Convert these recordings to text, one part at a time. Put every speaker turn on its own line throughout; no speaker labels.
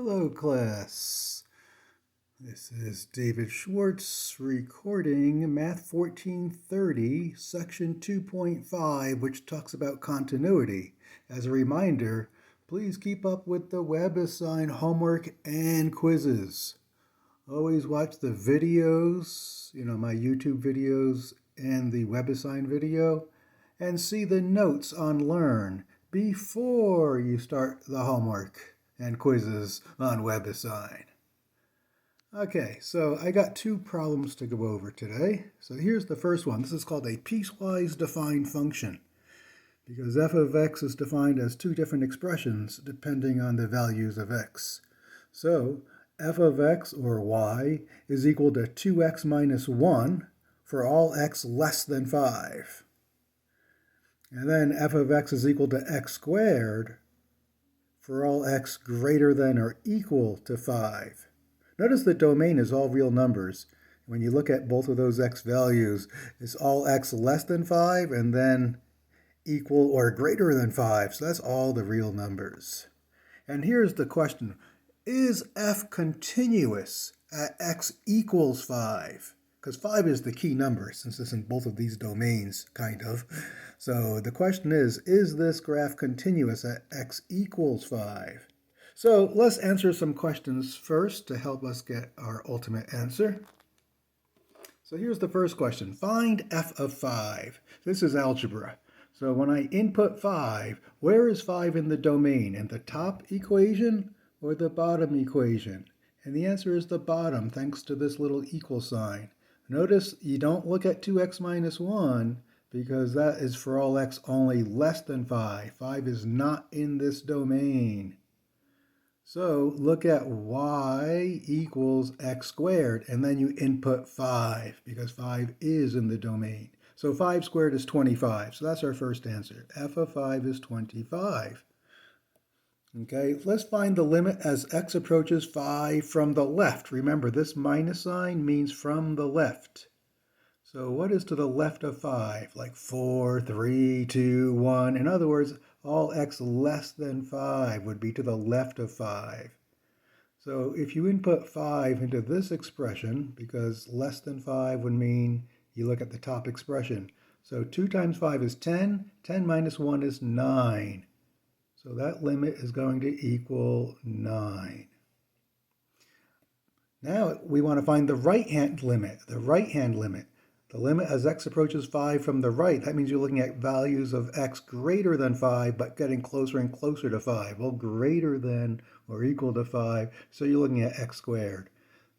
Hello, class. This is David Schwartz recording Math 1430, Section 2.5, which talks about continuity. As a reminder, please keep up with the WebAssign homework and quizzes. Always watch the videos, my YouTube videos and the WebAssign video, and see the notes on Learn before you start the homework and quizzes on WebAssign. Okay, so I got two problems to go over today. So here's the first one. This is called a piecewise defined function because f of x is defined as two different expressions depending on the values of x. So f of x, or y, is equal to 2x minus 1 for all x less than 5. And then f of x is equal to x squared for all x greater than or equal to 5. Notice the domain is all real numbers. When you look at both of those x values, it's all x less than 5 and then equal or greater than 5. So that's all the real numbers. And here's the question. Is f continuous at x equals 5? Because 5 is the key number since it's in both of these domains, kind of. So the question is this graph continuous at x equals 5? So let's answer some questions first to help us get our ultimate answer. So here's the first question. Find f of 5. This is algebra. So when I input 5, where is 5 in the domain? In the top equation or the bottom equation? And the answer is the bottom, thanks to this little equal sign. Notice you don't look at 2x minus 1 because that is for all x only less than 5. 5 is not in this domain. So look at y equals x squared, and then you input 5 because 5 is in the domain. So 5 squared is 25. So that's our first answer. F of 5 is 25. Okay, let's find the limit as x approaches 5 from the left. Remember, this minus sign means from the left. So what is to the left of 5? Like 4, 3, 2, 1. In other words, all x less than 5 would be to the left of 5. So if you input 5 into this expression, because less than 5 would mean you look at the top expression. So 2 times 5 is 10. 10 minus 1 is 9. So that limit is going to equal 9. Now we want to find the right-hand limit, The limit as x approaches 5 from the right. That means you're looking at values of x greater than 5, but getting closer and closer to 5. Well, greater than or equal to 5, so you're looking at x squared.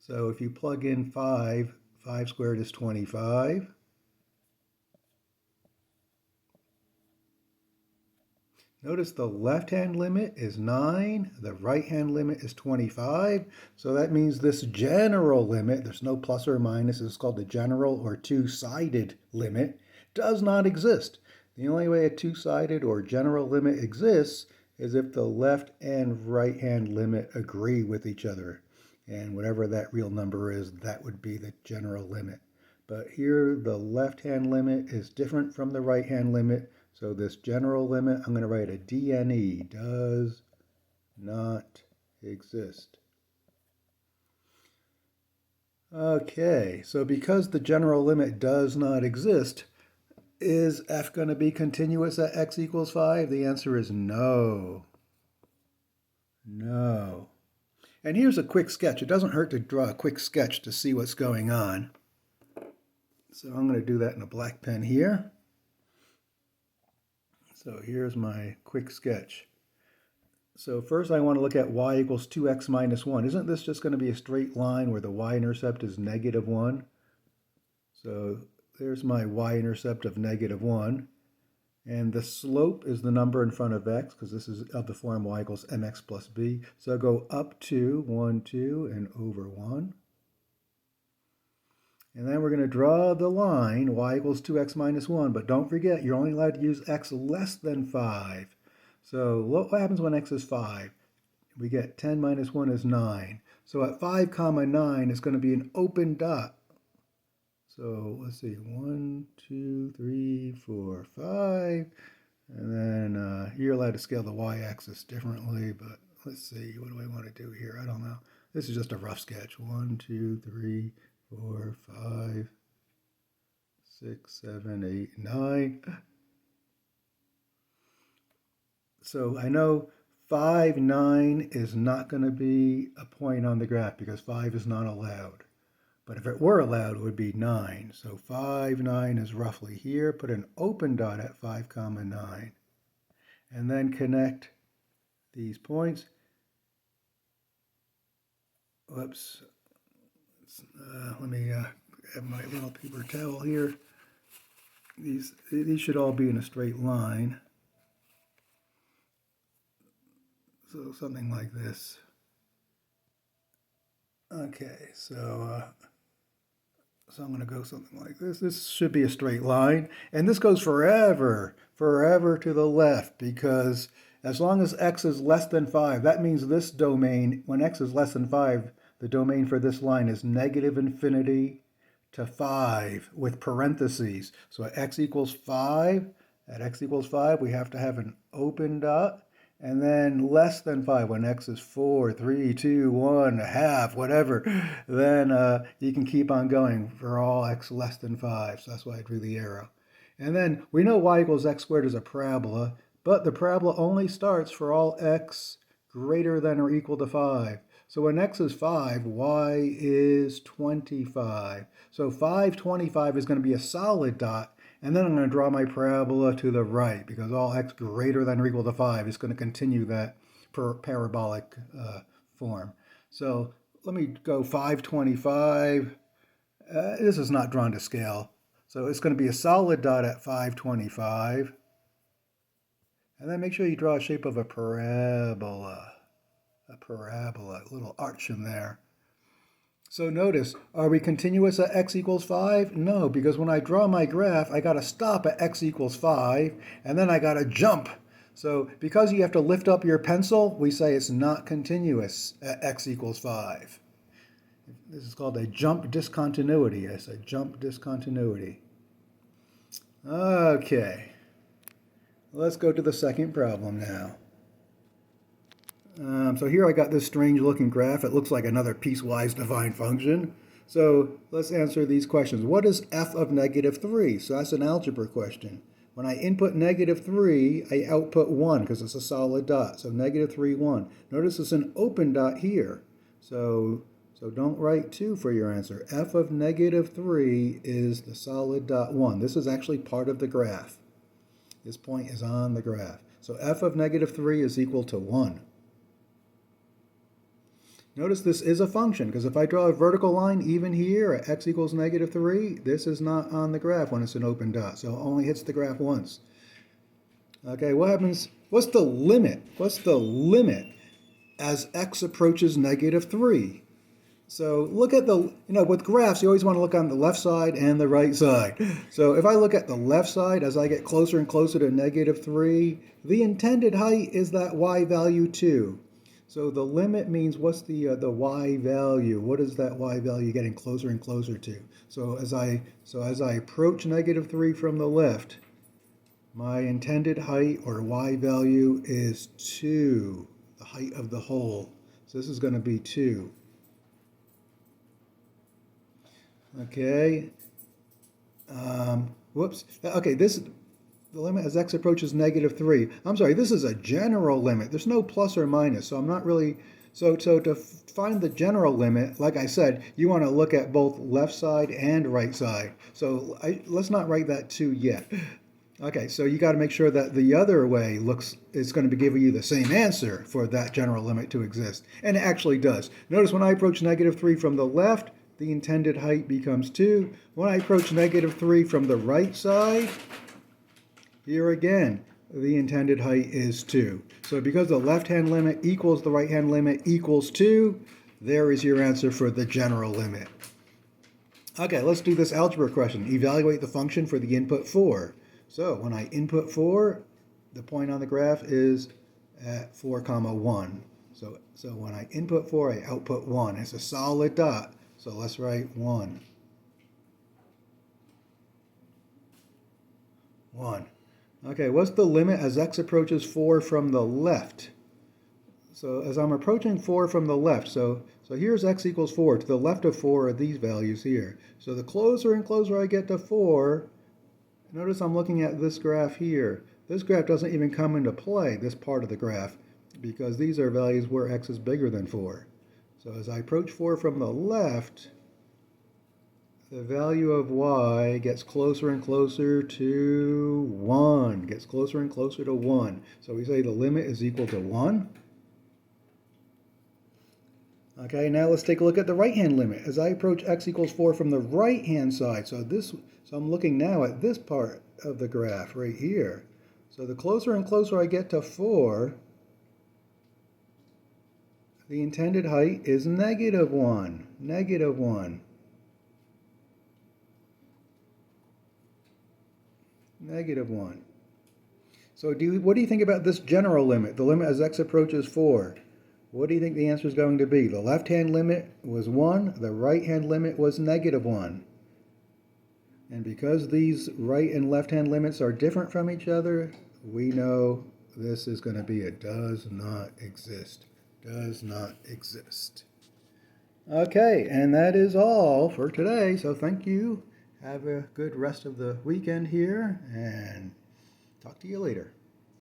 So if you plug in 5, 5 squared is 25. Notice the left-hand limit is 9, the right-hand limit is 25, so that means this general limit, there's no plus or minus, it's called the general or two-sided limit, does not exist. The only way a two-sided or general limit exists is if the left and right-hand limit agree with each other. And whatever that real number is, that would be the general limit. But here, the left-hand limit is different from the right-hand limit. So this general limit, I'm going to write a DNE, does not exist. Okay, so because the general limit does not exist, is f going to be continuous at x equals 5? The answer is no. No. And here's a quick sketch. It doesn't hurt to draw a quick sketch to see what's going on. So I'm going to do that in a black pen here. So here's my quick sketch. So first I want to look at y equals 2x minus 1. Isn't this just going to be a straight line where the y-intercept is negative 1? So there's my y-intercept of negative 1. And the slope is the number in front of x, because this is of the form y equals mx plus b. So I'll go up 2, 1, 2, and over 1. And then we're going to draw the line, y equals 2x minus 1. But don't forget, you're only allowed to use x less than 5. So what happens when x is 5? We get 10 minus 1 is 9. So at 5 comma 9, it's going to be an open dot. So let's see, 1, 2, 3, 4, 5. And then you're allowed to scale the y-axis differently, but let's see, what do I want to do here? I don't know. This is just a rough sketch. 1, 2, 3, 4, 5, 6, 7, 8, 9. So I know 5, 9 is not going to be a point on the graph because 5 is not allowed. But if it were allowed, it would be 9. So 5, 9 is roughly here. Put an open dot at 5, 9. And then connect these points. Whoops. Let me have my little paper towel here. These should all be in a straight line. So something like this. Okay, so I'm going to go something like this. This should be a straight line. And this goes forever to the left, because as long as x is less than 5, that means this domain, when x is less than 5, the domain for this line is negative infinity to 5 with parentheses. So at x equals 5, we have to have an open dot. And then less than 5, when x is 4, 3, 2, 1, a half, whatever, then you can keep on going for all x less than 5. So that's why I drew the arrow. And then we know y equals x squared is a parabola, but the parabola only starts for all x greater than or equal to 5. So when x is 5, y is 25. So 525 is going to be a solid dot. And then I'm going to draw my parabola to the right, because all x greater than or equal to 5 is going to continue that parabolic form. So let me go 525. This is not drawn to scale. So it's going to be a solid dot at 525. And then make sure you draw a shape of a parabola. A little arch in there. So notice, are we continuous at x equals 5? No, because when I draw my graph, I got to stop at x equals 5, and then I got to jump. So because you have to lift up your pencil, we say it's not continuous at x equals 5. This is called a jump discontinuity. I said jump discontinuity. Okay, let's go to the second problem now. So here I got this strange looking graph. It looks like another piecewise divine function. So let's answer these questions. What is f of negative 3? So that's an algebra question. When I input negative 3, I output 1 because it's a solid dot. So negative 3, 1. Notice it's an open dot here. So don't write 2 for your answer. F of negative 3 is the solid dot 1. This is actually part of the graph. This point is on the graph. So f of negative 3 is equal to 1. Notice this is a function, because if I draw a vertical line even here at x equals negative 3, this is not on the graph when it's an open dot, so it only hits the graph once. Okay, what happens? What's the limit? What's the limit as x approaches negative 3? So look at the, with graphs, you always want to look on the left side and the right side. So if I look at the left side, as I get closer and closer to negative 3, the intended height is that y value 2. So the limit means what's the y value? What is that y value getting closer and closer to? So as I approach negative 3 from the left, my intended height or y value is 2, the height of the hole. So this is going to be 2. Okay. Whoops. Okay, the limit as x approaches negative 3. I'm sorry, this is a general limit. There's no plus or minus, so I'm not really... So to find the general limit, like I said, you want to look at both left side and right side. So let's not write that 2 yet. Okay, so you got to make sure that the other way is going to be giving you the same answer for that general limit to exist. And it actually does. Notice when I approach negative 3 from the left, the intended height becomes 2. When I approach negative 3 from the right side, here again, the intended height is 2. So because the left-hand limit equals the right-hand limit equals 2, there is your answer for the general limit. Okay, let's do this algebra question. Evaluate the function for the input 4. So when I input 4, the point on the graph is at 4, 1. So when I input 4, I output 1. It's a solid dot, so let's write 1. 1. Okay, what's the limit as x approaches 4 from the left? So as I'm approaching 4 from the left, so here's x equals 4. To the left of 4 are these values here. So the closer and closer I get to 4, notice I'm looking at this graph here. This graph doesn't even come into play, this part of the graph, because these are values where x is bigger than 4. So as I approach 4 from the left, the value of y gets closer and closer to 1, gets closer and closer to 1. So we say the limit is equal to 1. Okay, now let's take a look at the right-hand limit. As I approach x equals 4 from the right-hand side, so I'm looking now at this part of the graph right here. So the closer and closer I get to 4, the intended height is negative 1. Negative 1. Negative 1. So what do you think about this general limit, the limit as x approaches 4? What do you think the answer is going to be? The left-hand limit was 1, the right-hand limit was negative 1. And because these right and left-hand limits are different from each other, we know this is going to be a does not exist. Does not exist. Okay, and that is all for today. So thank you. Have a good rest of the weekend here, and talk to you later.